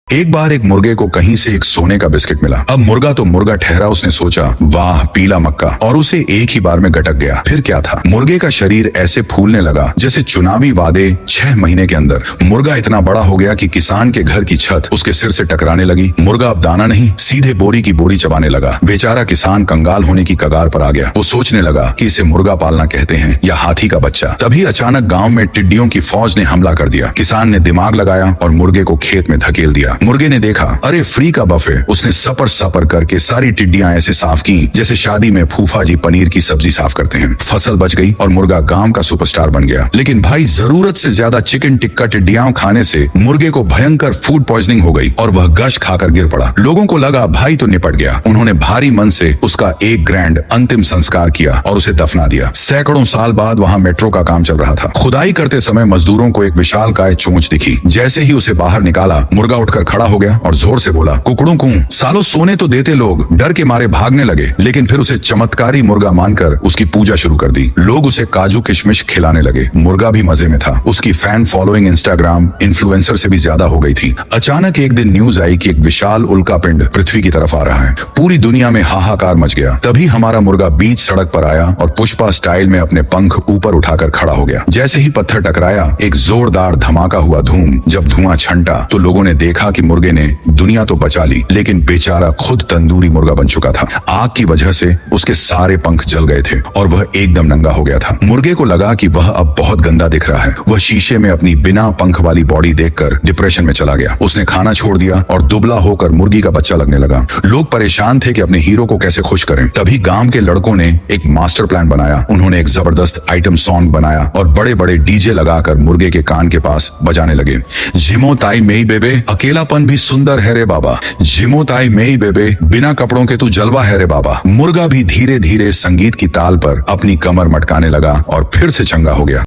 एक बार एक मुर्गे को कहीं से एक सोने का बिस्किट मिला। अब मुर्गा तो मुर्गा ठहरा, उसने सोचा वाह पीला मक्का, और उसे एक ही बार में गटक गया। फिर क्या था, मुर्गे का शरीर ऐसे फूलने लगा जैसे चुनावी वादे 6 महीने के अंदर। मुर्गा इतना बड़ा हो गया कि किसान के घर की छत उसके सिर से टकराने लगी। मुर्गा अब दाना नहीं, सीधे बोरी की बोरी चबाने लगा। बेचारा किसान कंगाल होने की कगार पर आ गया। वो सोचने लगा कि इसे मुर्गा पालना कहते हैं या हाथी का बच्चा। तभी अचानक गाँव में टिड्डियों की फौज ने हमला कर दिया। किसान ने दिमाग लगाया और मुर्गे को खेत में धकेल दिया। मुर्गे ने देखा, अरे फ्री का बफे। उसने सपर सपर करके सारी टिड्डियां ऐसे साफ की जैसे शादी में फूफा जी पनीर की सब्जी साफ करते हैं। फसल बच गई और मुर्गा गांव का सुपरस्टार बन गया। लेकिन भाई जरूरत से ज्यादा चिकन टिक्का टिड्डियां खाने से मुर्गे को भयंकर फूड पॉइजनिंग हो गई और वह गश खाकर गिर पड़ा। लोगों को लगा भाई तो निपट गया। उन्होंने भारी मन से उसका एक ग्रैंड अंतिम संस्कार किया और उसे दफना दिया। सैकड़ों साल बाद वहाँ मेट्रो का काम चल रहा था। खुदाई करते समय मजदूरों को एक विशालकाय चोंच दिखी। जैसे ही उसे बाहर निकाला, मुर्गा उठकर खड़ा हो गया और जोर से बोला, कुकड़ू कू, सालों सोने तो देते। लोग डर के मारे भागने लगे, लेकिन फिर उसे चमत्कारी मुर्गा मानकर उसकी पूजा शुरू कर दी। लोग उसे काजू किशमिश खिलाने लगे। मुर्गा भी मजे में था। उसकी फैन फॉलोइंग इंस्टाग्राम इन्फ्लुएंसर से भी ज्यादा हो गई थी। अचानक एक दिन न्यूज आई कि एक विशाल उल्का पिंड पृथ्वी की तरफ आ रहा है। पूरी दुनिया में हाहाकार मच गया। तभी हमारा मुर्गा बीच सड़क पर आया और पुष्पा स्टाइल में अपने पंख ऊपर उठाकर खड़ा हो गया। जैसे ही पत्थर टकराया, एक जोरदार धमाका हुआ। धूम। जब धुआं छंटा तो लोगों ने देखा कि मुर्गे ने दुनिया तो बचा ली, लेकिन बेचारा खुद तंदूरी मुर्गा बन चुका था। आग की वजह से उसके सारे पंख जल गए थे और वह एकदम नंगा हो गया था। मुर्गे को लगा कि वह अब बहुत गंदा दिख रहा है। वह शीशे में अपनी बिना पंख वाली बॉडी देखकर डिप्रेशन में चला गया। उसने खाना छोड़ दिया और दुबला होकर मुर्गी का बच्चा लगने लगा। लोग परेशान थे कि अपने हीरो को कैसे खुश करें। तभी गांव के लड़कों ने एक मास्टर प्लान बनाया। उन्होंने एक जबरदस्त आइटम सॉन्ग बनाया और बड़े बड़े डीजे लगाकर मुर्गे के कान के पास बजाने लगे। जिमो ताई मेई बेबे, अकेलापन भी सुंदर है रे बाबा। जिमो ताई मेई बेबे, बिना कपड़ों के तू जलवा है रे बाबा। मुर्गा भी धीरे धीरे संगीत की ताल पर अपनी कमर मटकाने लगा और फिर से चंगा हो गया।